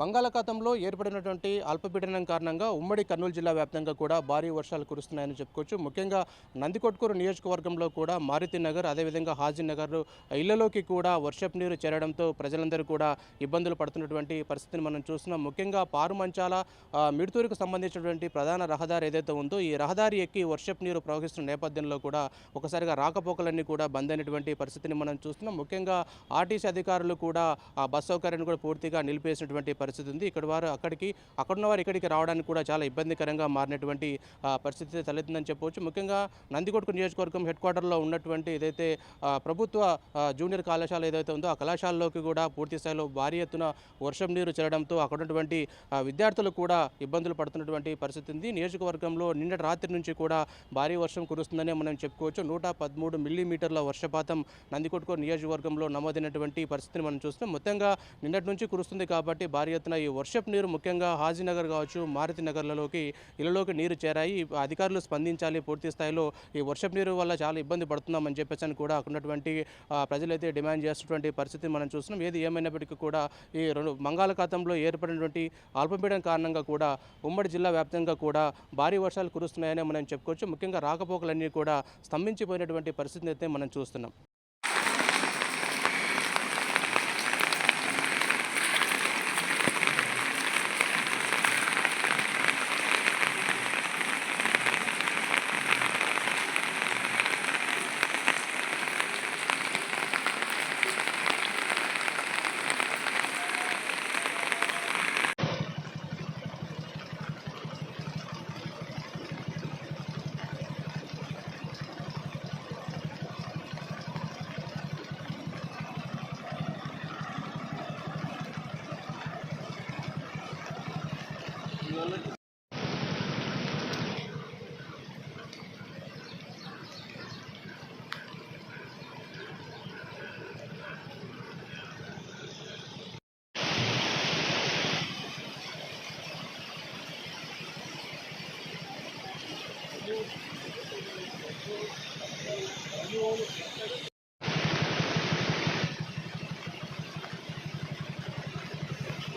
బంగాళాఖాతంలో ఏర్పడినటువంటి అల్పపీడనం కారణంగా ఉమ్మడి కర్నూలు జిల్లా వ్యాప్తంగా కూడా భారీ వర్షాలు కురుస్తున్నాయని చెప్పుకోవచ్చు. ముఖ్యంగా నందికొట్కూరు నియోజకవర్గంలో కూడా మారుతి నగర్, అదేవిధంగా హాజీ నగర్ ఇళ్లలోకి కూడా వర్షపు నీరు చేరడంతో ప్రజలందరూ కూడా ఇబ్బందులు పడుతున్నటువంటి పరిస్థితిని మనం చూస్తున్నాం. ముఖ్యంగా పారుమంచాల మిడుతూరుకు సంబంధించినటువంటి ప్రధాన రహదారి ఏదైతే ఉందో ఈ రహదారి ఎక్కి వర్షపు నీరు ప్రవహిస్తున్న నేపథ్యంలో కూడా ఒకసారిగా రాకపోకలన్నీ కూడా బంద్ అయినటువంటి పరిస్థితిని మనం చూస్తున్నాం. ముఖ్యంగా ఆర్టీసీ అధికారులు కూడా ఆ బస్ సౌకర్యాన్ని కూడా పూర్తిగా నిలిపేసినటువంటి పరిస్థితి ఉంది. ఇక్కడ వారు అక్కడున్న వారు ఇక్కడికి రావడానికి కూడా చాలా ఇబ్బందికరంగా మారినటువంటి పరిస్థితి తలెత్తిందని చెప్పవచ్చు. ముఖ్యంగా నందికొట్కు నియోజకవర్గం హెడ్ క్వార్టర్లో ఉన్నటువంటి ఏదైతే ప్రభుత్వ జూనియర్ కళాశాల ఏదైతే ఉందో ఆ కళాశాలలోకి కూడా పూర్తి స్థాయిలో భారీ ఎత్తున వర్షం నీరు చేరడంతో అక్కడ ఉన్నటువంటి విద్యార్థులు కూడా ఇబ్బందులు పడుతున్నటువంటి పరిస్థితి ఉంది. నియోజకవర్గంలో నిన్నటి రాత్రి నుంచి కూడా భారీ వర్షం కురుస్తుందనే మనం చెప్పుకోవచ్చు. 113 మిల్లీమీటర్ల వర్షపాతం నందికొట్కు నియోజకవర్గంలో నమోదైనటువంటి పరిస్థితిని మనం చూస్తున్నాం. మొత్తంగా నిన్నటి నుంచి కురుస్తుంది కాబట్టి భారీ ఎత్తున ఈ వర్షపు నీరు ముఖ్యంగా హాజీనగర్ కావచ్చు, మారుతి నగర్లలోకి ఇళ్లలోకి నీరు చేరాయి. అధికారులు స్పందించాలి, పూర్తి స్థాయిలో ఈ వర్షపు నీరు వల్ల చాలా ఇబ్బంది పడుతున్నామని చెప్పేసి కూడా అక్కడ ఉన్నటువంటి ప్రజలైతే డిమాండ్ చేస్తున్నటువంటి పరిస్థితిని మనం చూస్తున్నాం. ఏది ఏమైనప్పటికీ కూడా ఈ బంగాళాఖాతంలో ఏర్పడినటువంటి అల్పపీడనం కారణంగా కూడా ఉమ్మడి జిల్లా వ్యాప్తంగా కూడా భారీ వర్షాలు కురుస్తున్నాయని మనం చెప్పుకోవచ్చు. ముఖ్యంగా రాకపోకలన్నీ కూడా స్తంభించిపోయినటువంటి పరిస్థితిని అయితే మనం చూస్తున్నాం. You